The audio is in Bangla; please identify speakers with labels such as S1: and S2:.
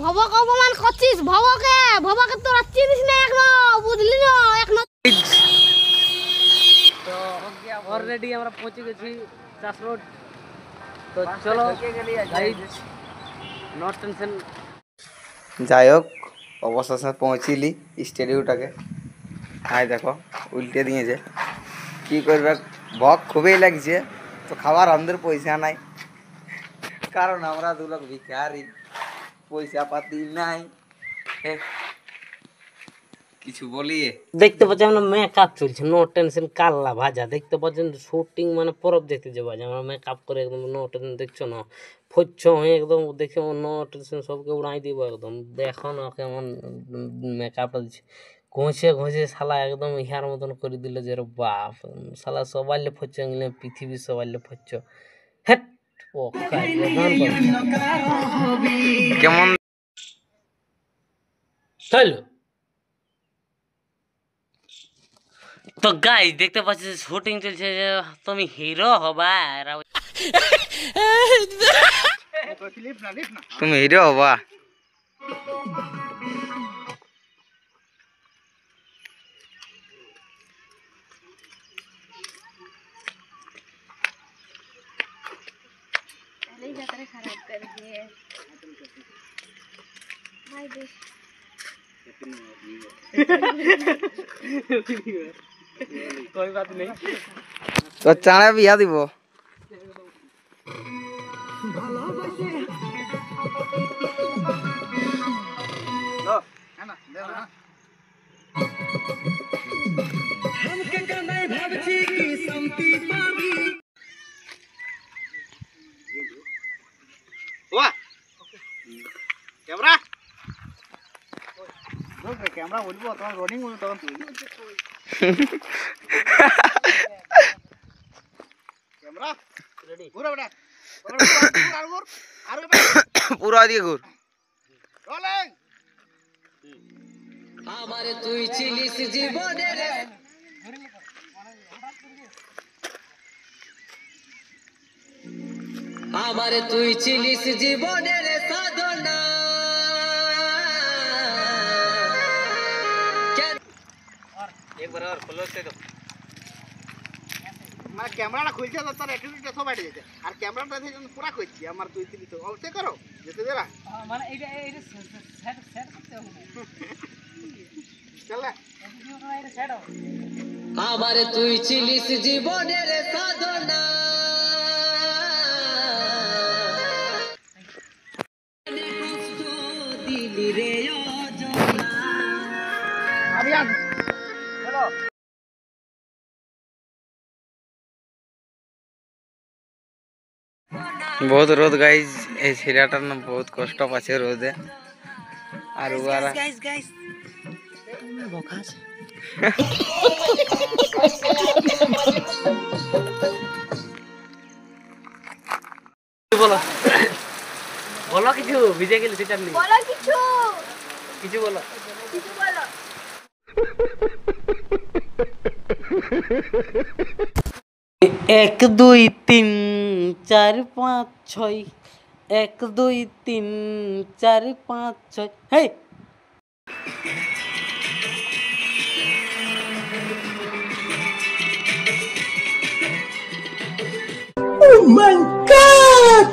S1: ভবক অপমান করছিস ভবকে তোরা চিনিস না এখনো বুঝলি না এখনো।
S2: তো অলরেডি আমরা পৌঁছে গেছি চাষ রোড। তো চলো গাইজ নট টেনশন।
S3: যাই হোক অবশেষে পৌঁছিলি স্টেডিয়ামটাকে। হাই দেখো উল্টে দিয়েছে, কি করবে ভক খুবই লাগছে। তো খাবার আমাদের পয়সা নাই, কারণ আমরা দু লোক ভিখারি, পয়সা পাতি নাই। কিছু বলিয়ে
S2: দেখতে পাচ্ছি আমরা মেকআপ চলছে, নো টেনশন কাল্লা ভাজা। দেখতে পাচ্ছেন শুটিং মানে পরব দেখতে যাবো আজ আমরা মেকআপ করে একদম নো টেনশন। দেখছো না ফচ্ছ হয়ে একদম দেখে নো টেনশন সবকে উড়াই দিব একদম। দেখো না কেমন মেকআপটা দিচ্ছে, ঘষে ঘষে শালা একদম ইহার মতন করে দিল যে বাপ শালা সবাইলে ফচ্ছ গেলে পৃথিবীর সবাইলে ফচ্ছ। হ্যাট
S3: কেমন
S2: চলো। তো গাইস দেখতে পাচ্ছি শুটিং চলছে যে তুমি হিরো হবা।
S3: তুমি হিরো হবা?
S1: खराब कर दिए भाई देख।
S2: कोई बात नहीं।
S3: তো চাঁড়া বিয়া দিব।
S4: ক্যামেরা ক্যামেরা বলবো তখন রনিং বলবো তখন তুই ক্যামেরা রেডি ঘুরে বেটা আর
S3: পুরা দিয়ে ঘুর।
S4: রোলিং।
S2: আমারে তুই ছিলিস জীবনের আমারে তুই ছিলিস জীবনের সাধনা। একবার আর ক্লোজ করে দাও।
S4: মানে ক্যামেরাটা খুলছে তো তোর অ্যাটিটিউডটা সব বাইরে যাচ্ছে, আর ক্যামেরাটা থেকে পুরা খুলছি আমার তুই তিন তো অবশ্যই সে করো যেতে দেরা
S2: মানে এইটা সেট করতে হবে
S4: চল
S2: আমারে তুই ছিলিস জীবনের সাধনা। দিলি রে অজনা
S4: আবিয়ান চলো।
S3: বহুত রোদ গাইজ, এই ছেলেটার না বহুত কষ্ট পাচ্ছে রোদে। আর ওরা
S2: গাইস বকাস বলো বলো কিছু ভিজে গেলে সেটা নেই।
S1: বলো কিছু
S2: কিছু বলো
S1: কিছু বলো।
S2: 1 2 3 4 5 6 1 2 3 4 5 6 হেই
S5: Oh my God!